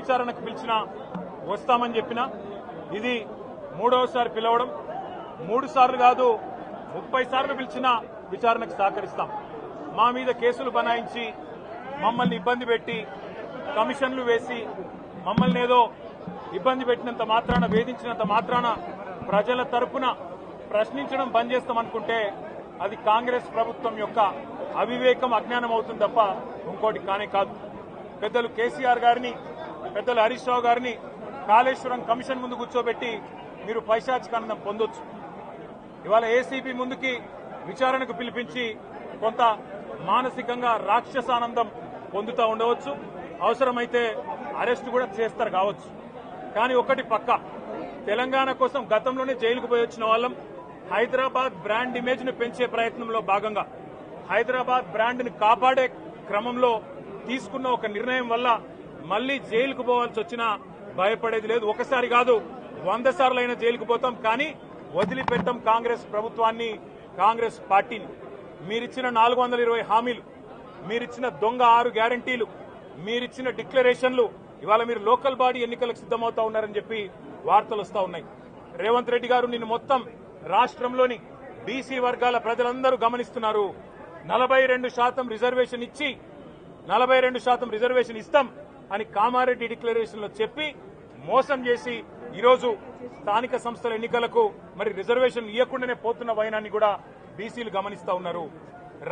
విచారణకు పిలిచినా వస్తామని చెప్పినా ఇది మూడవసారి పిలవడం 3 సార్లు కాదు 30 సార్లు పిలిచినా విచారణకు సహకరిస్తాం. మా మీద కేసులు బనాయించి మమ్మల్ని ఇబ్బంది పెట్టి కమిషన్లు వేసి మమ్మల్ని ఏదో ఇబ్బంది పెట్టినంత మాత్రాన వేధించినంత మాత్రాన ప్రజల తరపున ప్రశ్నించడం బంద్ చేస్తామనుకుంటే అది కాంగ్రెస్ ప్రభుత్వం యొక్క అవివేకం అజ్ఞానం అవుతుంది తప్ప ఇంకోటి కానే కాదు. పెద్దలు కేసీఆర్ గారిని పెద్దలు హరీష్ రావు గారిని కాళేశ్వరం కమిషన్ ముందు కూర్చోబెట్టి మీరు పైశాచికానందం పొందొచ్చు. ఇవాళ ఏసీబీ ముందుకి విచారణకు పిలిపించి కొంత మానసికంగా రాక్షసానందం పొందుతూ ఉండవచ్చు. అవసరమైతే అరెస్టు కూడా చేస్తారు కావచ్చు. కానీ ఒకటి పక్కా, తెలంగాణ కోసం గతంలోనే జైలుకు పోయి వచ్చిన వాళ్ళం. హైదరాబాద్ బ్రాండ్ ఇమేజ్ ను పెంచే ప్రయత్నంలో భాగంగా హైదరాబాద్ బ్రాండ్ ని కాపాడే క్రమంలో తీసుకున్న ఒక నిర్ణయం వల్ల మళ్లీ జైలుకు పోవాల్సి వచ్చినా భయపడేది లేదు. ఒకసారి కాదు 100 సార్లైనా జైలుకు పోతాం, కానీ వదిలిపెట్టాం కాంగ్రెస్ ప్రభుత్వాన్ని, కాంగ్రెస్ పార్టీని. మీరిచ్చిన 420 హామీలు, మీరిచ్చిన దొంగ 6 గ్యారంటీలు, మీరిచ్చిన డిక్లరేషన్లు ఇవాళ మీరు లోకల్ బాడీ ఎన్నికలకు సిద్దమవుతా ఉన్నారని చెప్పి వార్తలు వస్తా ఉన్నాయి. రేవంత్ రెడ్డి గారు నిన్ను మొత్తం రాష్ట్రంలోని బీసీ వర్గాల ప్రజలందరూ గమనిస్తున్నారు. 42% రిజర్వేషన్ ఇచ్చి 42% రిజర్వేషన్ ఇస్తాం అని కామారెడ్డి డిక్లరేషన్ లో చెప్పి మోసం చేసి ఈరోజు స్థానిక సంస్థల ఎన్నికలకు మరి రిజర్వేషన్ ఇవ్వకుండానే పోతున్న వైనాన్ని కూడా బీసీలు గమనిస్తా ఉన్నారు.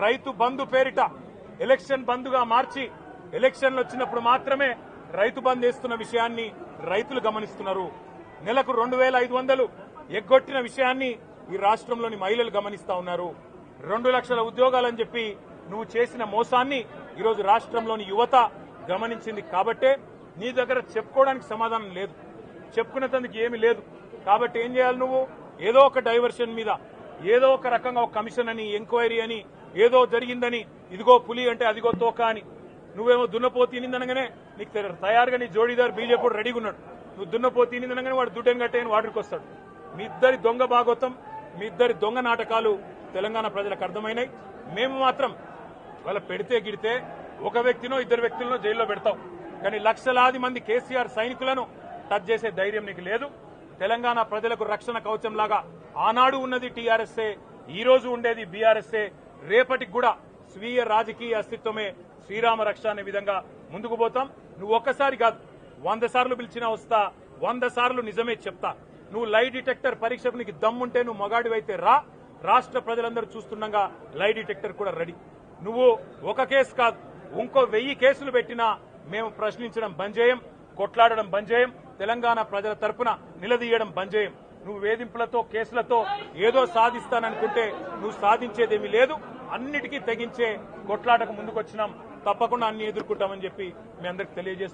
రైతు బంధు పేరిట ఎలక్షన్ బంధుగా మార్చి ఎలక్షన్లు వచ్చినప్పుడు మాత్రమే రైతు బంధు వేస్తున్న విషయాన్ని రైతులు గమనిస్తున్నారు. నెలకు 2500 ఎగ్గొట్టిన విషయాన్ని ఈ రాష్ట్రంలోని మహిళలు గమనిస్తా ఉన్నారు. 2 లక్షల ఉద్యోగాలని చెప్పి నువ్వు చేసిన మోసాన్ని ఈరోజు రాష్ట్రంలోని యువత గమనించింది. కాబట్టే నీ దగ్గర చెప్పుకోవడానికి సమాధానం లేదు, చెప్పుకునేందుకు ఏమీ లేదు. కాబట్టి ఏం చేయాలి నువ్వు? ఏదో ఒక డైవర్షన్ మీద ఏదో ఒక రకంగా ఒక కమిషన్ అని, ఎంక్వైరీ అని, ఏదో జరిగిందని, ఇదిగో పులి అంటే అదిగో తోక అని, నువ్వేమో దున్నపోతు తినిందనగానే నీకు తయారుగా నీ జోడీదారు బీజేపీ రెడీగా ఉన్నాడు. నువ్వు దున్నపోతు తినిందనగానే వాడు దుడ్డని కట్టేయని వాడికి వస్తాడు. మీ ఇద్దరి దొంగ భాగోతం, మీ ఇద్దరి దొంగ నాటకాలు తెలంగాణ ప్రజలకు అర్థమైనాయి. మేము మాత్రం వాళ్ళ పెడితే గిడితే ఒక వ్యక్తినో 2 వ్యక్తులను జైల్లో పెడతాం, కానీ లక్షలాది మంది కేసీఆర్ సైనికులను టచ్ చేసే ధైర్యం నీకు లేదు. తెలంగాణ ప్రజలకు రక్షణ కవచంలాగా ఆనాడు ఉన్నది టీఆర్ఎస్ఏ, ఈ రోజు ఉండేది బీఆర్ఎస్ఏ, రేపటికి కూడా స్వీయ రాజకీయ అస్తిత్వమే శ్రీరామ రక్ష అనే విధంగా ముందుకు పోతాం. నువ్వు ఒక్కసారి కాదు 100 సార్లు పిలిచినా వస్తా, 100 సార్లు నిజమే చెప్తా. నువ్వు లై డిటెక్టర్ పరీక్షకు నీకు దమ్ముంటే నువ్వు మగాడివైతే రా, రాష్ట్ర ప్రజలందరూ చూస్తుండగా లై డిటెక్టర్ కూడా రెడీ. నువ్వు ఒక కేసు కాదు ఇంకో 1000 కేసులు పెట్టినా మేము ప్రశ్నించడం బంద్ చేయం, కొట్లాడడం బంద్ చేయం, తెలంగాణ ప్రజల తరపున నిలదీయడం బంద్ చేయం. నువ్వు వేధింపులతో కేసులతో ఏదో సాధిస్తాననుకుంటే నువ్వు సాధించేదేమీ లేదు. అన్నిటికీ తెగించే కొట్లాటకు ముందుకొచ్చినాం, తప్పకుండా అన్ని ఎదుర్కొంటామని చెప్పి మీ అందరికి తెలియజేస్తున్నాం.